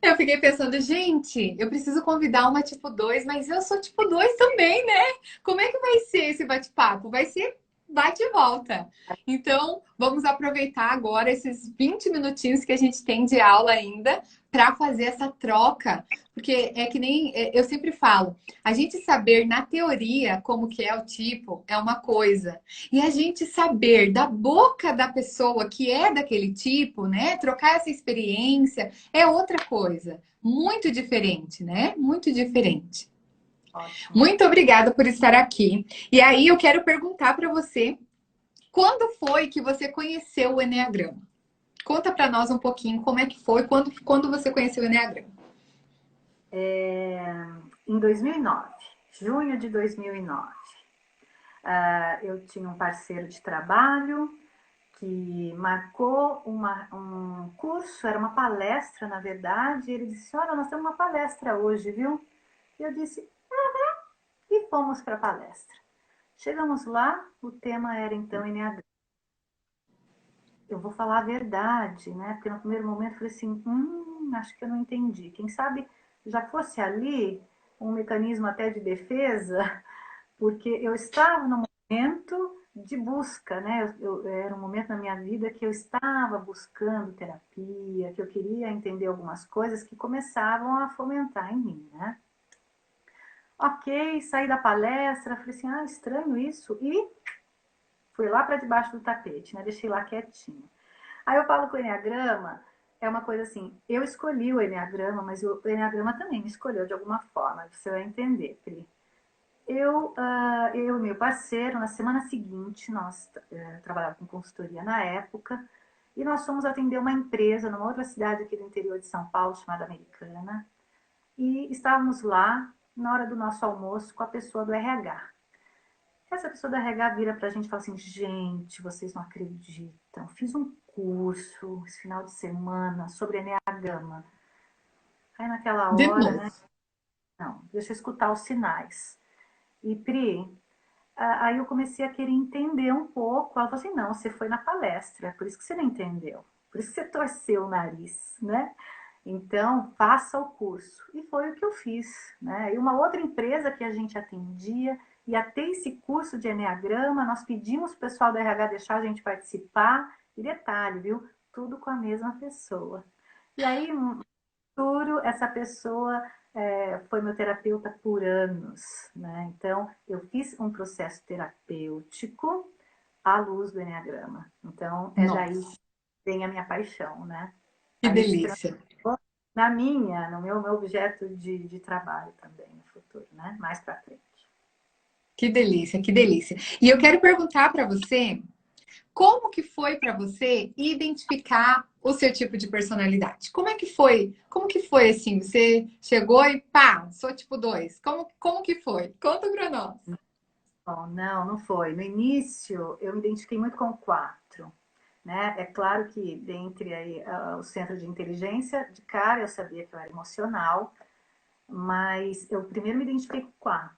Eu fiquei pensando, gente, eu preciso convidar uma tipo 2, mas eu sou tipo 2 também, né? Como é que vai ser esse bate-papo? Vai ser bate e volta. Então, vamos aproveitar agora esses 20 minutinhos que a gente tem de aula ainda para fazer essa troca, porque é que nem eu sempre falo, a gente saber na teoria como que é o tipo é uma coisa, e a gente saber da boca da pessoa que é daquele tipo, né, trocar essa experiência é outra coisa, muito diferente, né? Muito diferente. Ótimo. Muito obrigada por estar aqui. E aí eu quero perguntar para você, quando foi que você conheceu o Enneagrama? Conta para nós um pouquinho como é que foi, quando você conheceu o Enneagrama. Em 2009, junho de 2009, eu tinha um parceiro de trabalho que marcou um curso, era uma palestra, na verdade, e ele disse, olha, nós temos uma palestra hoje, viu? E eu disse, e fomos para a palestra. Chegamos lá, o tema era então Enneagrama. Eu vou falar a verdade, né? Porque no primeiro momento eu falei assim, acho que eu não entendi. Quem sabe já fosse ali, um mecanismo até de defesa, porque eu estava no momento de busca, né? Era um momento na minha vida que eu estava buscando terapia, que eu queria entender algumas coisas que começavam a fomentar em mim, né? Ok, saí da palestra, falei assim, ah, estranho isso, e fui lá para debaixo do tapete, né? Deixei lá quietinho. Aí eu falo que o Enneagrama é uma coisa assim, eu escolhi o Enneagrama, mas o Enneagrama também me escolheu de alguma forma, você vai entender, Pri. Eu e meu parceiro, na semana seguinte, nós trabalhávamos com consultoria na época, e nós fomos atender uma empresa numa outra cidade aqui do interior de São Paulo, chamada Americana, e estávamos lá na hora do nosso almoço com a pessoa do RH. Essa pessoa do RH vira pra gente e fala assim, gente, vocês não acreditam, fiz um curso esse final de semana sobre Enneagrama. Aí naquela De hora, novo. né? Não, deixa eu escutar os sinais. E Pri, aí eu comecei a querer entender um pouco. Ela falou assim, não, você foi na palestra, por isso que você não entendeu. Por isso que você torceu o nariz, né? Então, faça o curso. E foi o que eu fiz, né? E uma outra empresa que a gente atendia ia ter esse curso de Enneagrama, nós pedimos para o pessoal do RH deixar a gente participar. E detalhe, viu? Tudo com a mesma pessoa. E aí, futuro, essa pessoa foi meu terapeuta por anos, né? Então, eu fiz um processo terapêutico à luz do Enneagrama. Então, é daí que Nossa, vem a minha paixão, né? que Aí se delícia. transformou no meu objeto de trabalho também no futuro, né? Mais para frente. Que delícia, que delícia. E eu quero perguntar para você, como que foi para você identificar o seu tipo de personalidade? Como é que foi? Como que foi assim? Você chegou e pá, sou tipo 2. Como que foi? Conta para nós. Bom, não foi. No início, eu me identifiquei muito com o 4. Né? É claro que dentre aí, o centro de inteligência, de cara eu sabia que eu era emocional, mas eu primeiro me identifiquei com 4.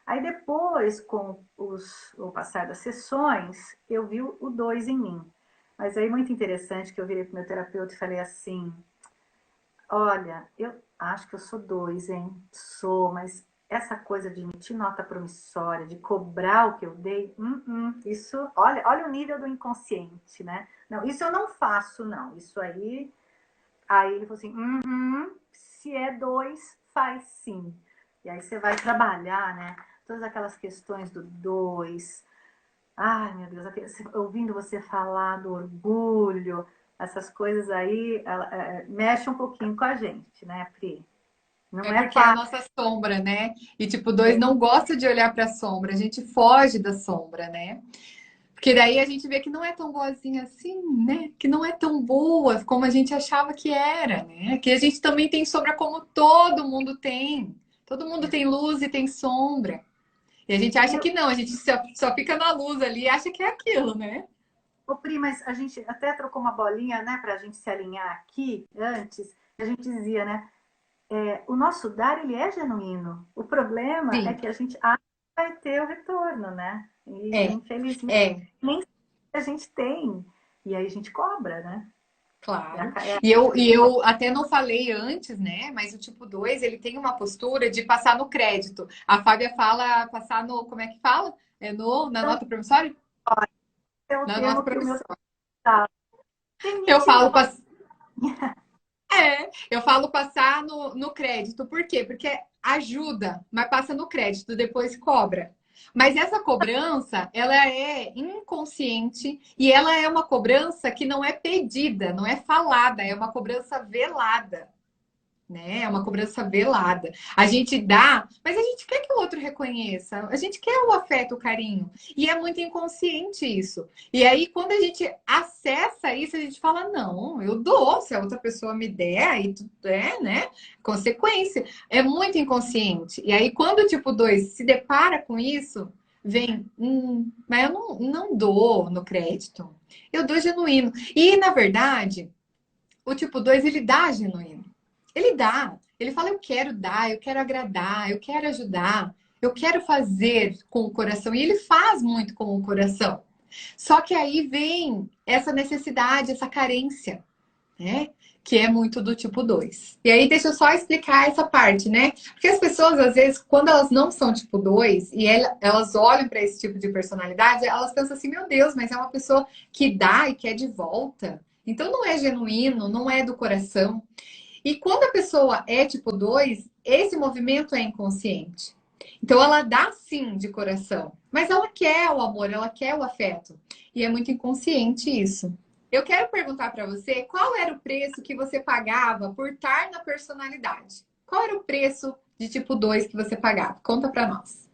Aí depois, com o passar das sessões, eu vi o 2 em mim. Mas aí muito interessante que eu virei para o meu terapeuta e falei assim, olha, eu acho que eu sou 2, hein? Sou, mas essa coisa de emitir nota promissória, de cobrar o que eu dei, isso, olha o nível do inconsciente, né? Não, isso eu não faço, não. Isso aí ele falou assim, se é 2, faz sim. E aí você vai trabalhar, né? Todas aquelas questões do 2. Ai, meu Deus, ouvindo você falar do orgulho, essas coisas aí, mexe um pouquinho com a gente, né, Pri? Não É é porque é a fácil. nossa sombra, né? E tipo, 2 não gosta de olhar para a sombra, a gente foge da sombra, né? Porque daí a gente vê que não é tão boazinha assim, né? Que não é tão boa como a gente achava que era, né? Que a gente também tem sombra como todo mundo tem. Todo mundo tem luz e tem sombra. E a gente E acha eu, que não, a gente só fica na luz ali e acha que é aquilo, né? ô, Pri, mas a gente até trocou uma bolinha, né, pra gente se alinhar aqui antes, a gente dizia, né, o nosso dar, ele é genuíno. O problema é Sim, que a gente acha que vai ter o retorno, né? E, é, infelizmente, é, nem sempre a gente tem. E aí a gente cobra, né? claro. É a E eu até não falei antes, né? Mas o tipo 2 ele tem uma postura de passar no crédito. A Fábia fala passar no, como é que fala? É na então, nota promissória? é o Na nota termo que o meu promissória. tá. Demite Eu meu falo, eu falo passar no crédito. Por quê? Porque ajuda, mas passa no crédito, depois cobra. Mas essa cobrança, ela é inconsciente e ela é uma cobrança que não é pedida, não é falada, é uma cobrança velada, né? É uma cobrança velada. A gente dá, mas a gente quer que o outro reconheça. A gente quer o afeto, o carinho. E é muito inconsciente isso. E aí, quando a gente acessa isso, a gente fala: não, eu dou. Se a outra pessoa me der, aí tudo é, né? Consequência. É muito inconsciente. E aí, quando o tipo 2 se depara com isso, vem, mas eu não dou no crédito. Eu dou genuíno. E, na verdade, o tipo 2 ele dá genuíno. Ele dá. Ele fala: eu quero dar, eu quero agradar, eu quero ajudar, eu quero fazer com o coração. E ele faz muito com o coração. Só que aí vem essa necessidade, essa carência. né? Que é muito do tipo 2. E aí, deixa eu só explicar essa parte, né? Porque as pessoas, às vezes, quando elas não são tipo 2 e elas olham para esse tipo de personalidade, elas pensam assim: meu Deus, mas é uma pessoa que dá e quer de volta. Então, não é genuíno, não é do coração. E quando a pessoa é tipo 2, esse movimento é inconsciente. Então, ela dá sim de coração, mas ela quer o amor, ela quer o afeto. E é muito inconsciente isso. Eu quero perguntar para você qual era o preço que você pagava por estar na personalidade. Qual era o preço de tipo 2 que você pagava? Conta para nós.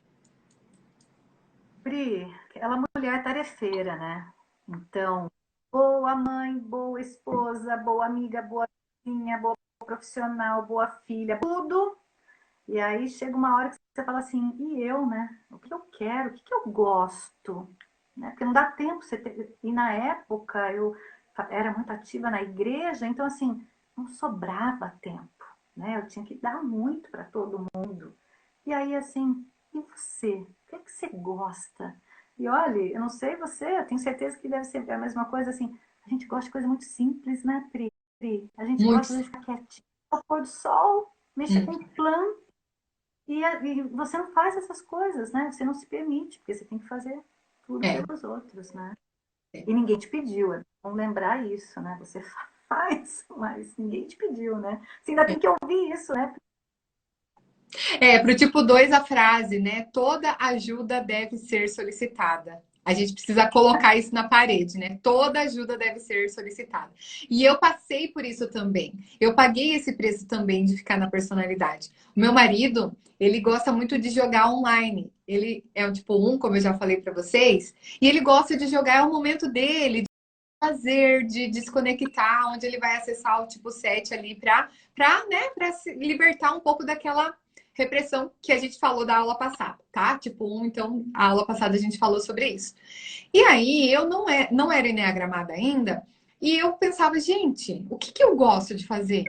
Pri, aquela mulher tarefeira, né? Então, boa mãe, boa esposa, boa amiga, boa vizinha, boa profissional, boa filha, tudo. E aí chega uma hora que você fala assim, e eu, né? O que eu quero? O que eu gosto? Né? Porque não dá tempo você ter... E na época eu era muito ativa na igreja, então assim, não sobrava tempo, né? Eu tinha que dar muito para todo mundo. E aí assim, e você? O que é que você gosta? E olha, eu não sei você, eu tenho certeza que deve ser a mesma coisa assim. A gente gosta de coisa muito simples, né, Pri? A gente gosta Muitos. de ficar quietinho, ao pôr do sol, mexer Hum, com planta. E você não faz essas coisas, né? Você não se permite, porque você tem que fazer tudo é. pelos outros, né? E ninguém te pediu, é bom lembrar isso, né? Você faz, mas ninguém te pediu, né? Você ainda tem que ouvir isso, né? É, para o tipo 2 a frase, né? Toda ajuda deve ser solicitada. A gente precisa colocar isso na parede, né? Toda ajuda deve ser solicitada. E eu passei por isso também. Eu paguei esse preço também de ficar na personalidade. O meu marido, ele gosta muito de jogar online. Ele é um tipo 1, como eu já falei para vocês, e ele gosta de jogar, é o momento dele, de fazer, de desconectar, onde ele vai acessar o tipo 7 ali para se libertar um pouco daquela repressão que a gente falou da aula passada, tá? Tipo 1, então a aula passada a gente falou sobre isso. E aí eu não era enneagramada ainda, e eu pensava, gente, o que eu gosto de fazer?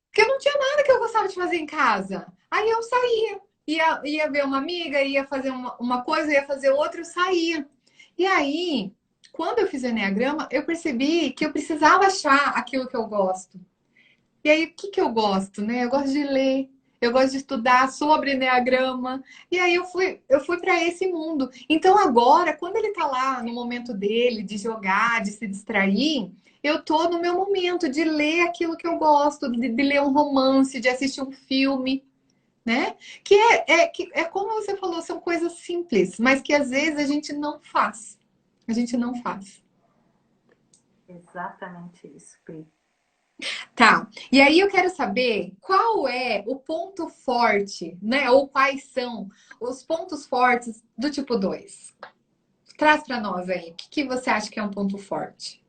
Porque eu não tinha nada que eu gostava de fazer em casa. Aí eu saía, ia ver uma amiga, ia fazer uma coisa, ia fazer outra, eu saía. E aí, quando eu fiz o Enneagrama, eu percebi que eu precisava achar aquilo que eu gosto. E aí, o que eu gosto, né? Eu gosto de ler, eu gosto de estudar sobre Enneagrama. E aí eu fui para esse mundo. Então agora, quando ele tá lá no momento dele, de jogar, de se distrair, eu tô no meu momento de ler aquilo que eu gosto, de ler um romance, de assistir um filme, né? Que é como você falou, são coisas simples, mas que às vezes a gente não faz. A gente não faz. Exatamente isso, Pri. Tá. E aí eu quero saber qual é o ponto forte, né? Ou quais são os pontos fortes do tipo 2. Traz para nós aí. O que você acha que é um ponto forte?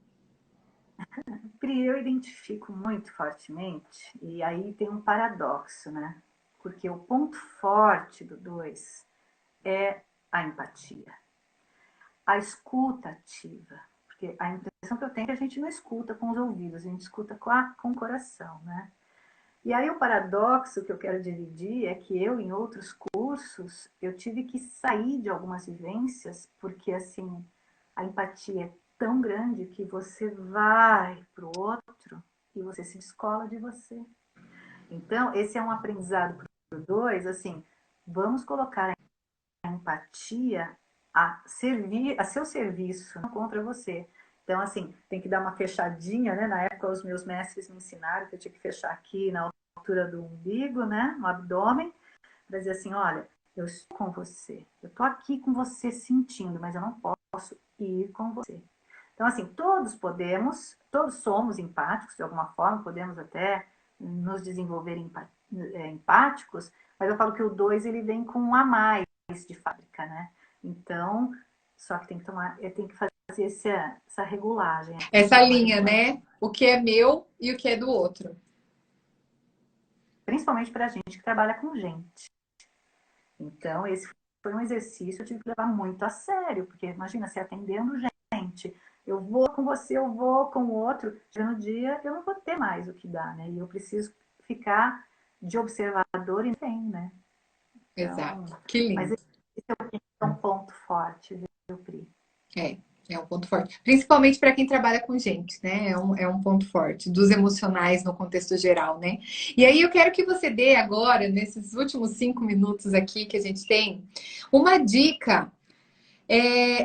Pri, eu identifico muito fortemente, e aí tem um paradoxo, né? Porque o ponto forte do 2 é a empatia, a escuta ativa. Porque a impressão que eu tenho é que a gente não escuta com os ouvidos, a gente escuta com o coração, né? E aí o paradoxo que eu quero dividir é que eu, em outros cursos, eu tive que sair de algumas vivências, porque assim, a empatia é tão grande que você vai para o outro e você se descola de você. Então, esse é um aprendizado para o 2, assim, vamos colocar a empatia a servir, a seu serviço, não contra você. Então, assim, tem que dar uma fechadinha, né? Na época, os meus mestres me ensinaram que eu tinha que fechar aqui na altura do umbigo, né? No abdômen, para dizer assim, olha, eu estou com você, eu estou aqui com você sentindo, mas eu não posso ir com você. Então, assim, todos podemos, todos somos empáticos de alguma forma, podemos até nos desenvolver empáticos, mas eu falo que o 2 ele vem com um a mais de fábrica, né? Então, só que tem que tomar, tem que fazer essa regulagem, Essa uma linha, regulação. né? O que é meu e o que é do outro. Principalmente para a gente que trabalha com gente. Então, esse foi um exercício que eu tive que levar muito a sério, porque imagina, você atendendo gente, eu vou com você, eu vou com o outro, chega no dia, eu não vou ter mais o que dar, né? E eu preciso ficar de observador e bem, né? Então, Exato. Que mas lindo. esse é um ponto forte, viu, Pri? É. É um ponto forte. Principalmente para quem trabalha com gente, né? É um ponto forte. Dos emocionais no contexto geral, né? E aí eu quero que você dê agora, nesses últimos 5 minutos aqui que a gente tem, uma dica.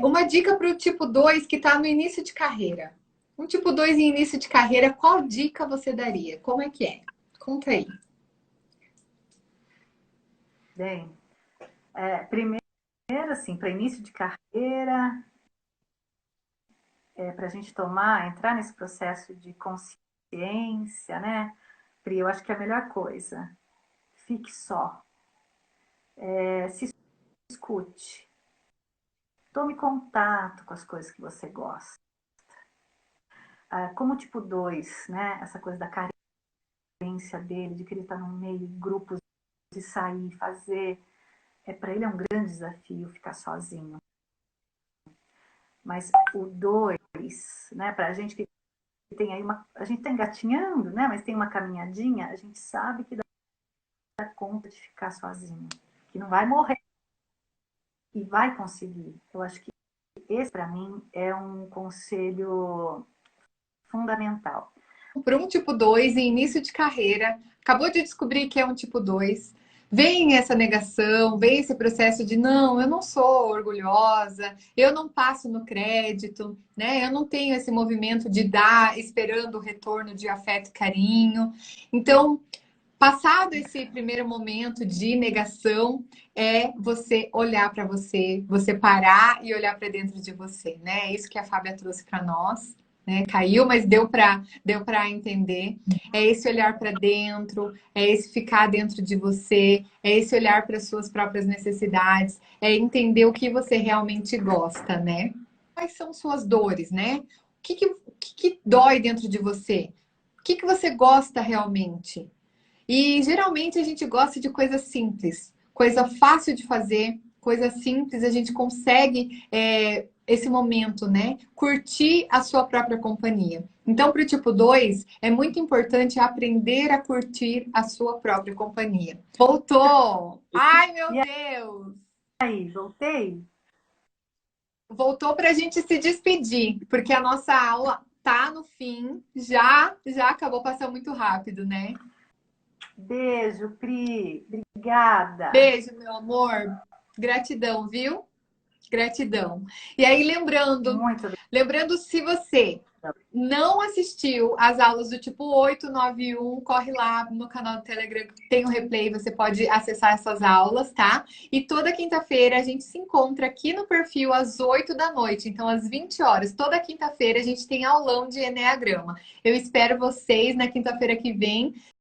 Uma dica para o tipo 2 que está no início de carreira. Um tipo 2 em início de carreira, qual dica você daria? Como é que é? Conta aí. Bem, primeiro, assim, para início de carreira, para a gente entrar nesse processo de consciência, né? Pri, eu acho que é a melhor coisa. Fique só. Se escute. Tome contato com as coisas que você gosta. Como tipo 2, né? Essa coisa da carência dele, de querer estar no meio, grupos, de sair, fazer. Para ele é um grande desafio ficar sozinho. Mas o 2, né? Para a gente que tem aí a gente está engatinhando, né? Mas tem uma caminhadinha, a gente sabe que dá conta de ficar sozinho, que não vai morrer e vai conseguir. Eu acho que esse, para mim, é um conselho fundamental. Para um tipo 2 em início de carreira, acabou de descobrir que é um tipo 2, vem essa negação, vem esse processo de não, eu não sou orgulhosa, eu não passo no crédito, né? Eu não tenho esse movimento de dar esperando o retorno de afeto e carinho. Então, passado esse primeiro momento de negação, é você olhar para você, você parar e olhar para dentro de você, né? É isso que a Fábia trouxe para nós, né? Caiu, mas deu para entender. É esse olhar para dentro, é esse ficar dentro de você, é esse olhar para suas próprias necessidades, é entender o que você realmente gosta, né? Quais são suas dores, né? O que dói dentro de você? O que você gosta realmente? E geralmente a gente gosta de coisa simples, coisa fácil de fazer, coisa simples, a gente consegue esse momento, né? Curtir a sua própria companhia. Então, para o tipo 2, é muito importante aprender a curtir a sua própria companhia. Voltou! Ai, meu E Deus! aí, voltei? Voltou para a gente se despedir, porque a nossa aula tá no fim, já acabou passando muito rápido, né? Beijo, Pri. Obrigada. Beijo, meu amor. Gratidão, viu? Gratidão. E aí, Muito lembrando se você obrigada. não assistiu às aulas do tipo 891, corre lá no canal do Telegram, tem o replay, você pode acessar essas aulas, tá? E toda quinta-feira a gente se encontra aqui no perfil às 8 da noite, então às 20 horas. Toda quinta-feira a gente tem aulão de Eneagrama. Eu espero vocês na quinta-feira que vem.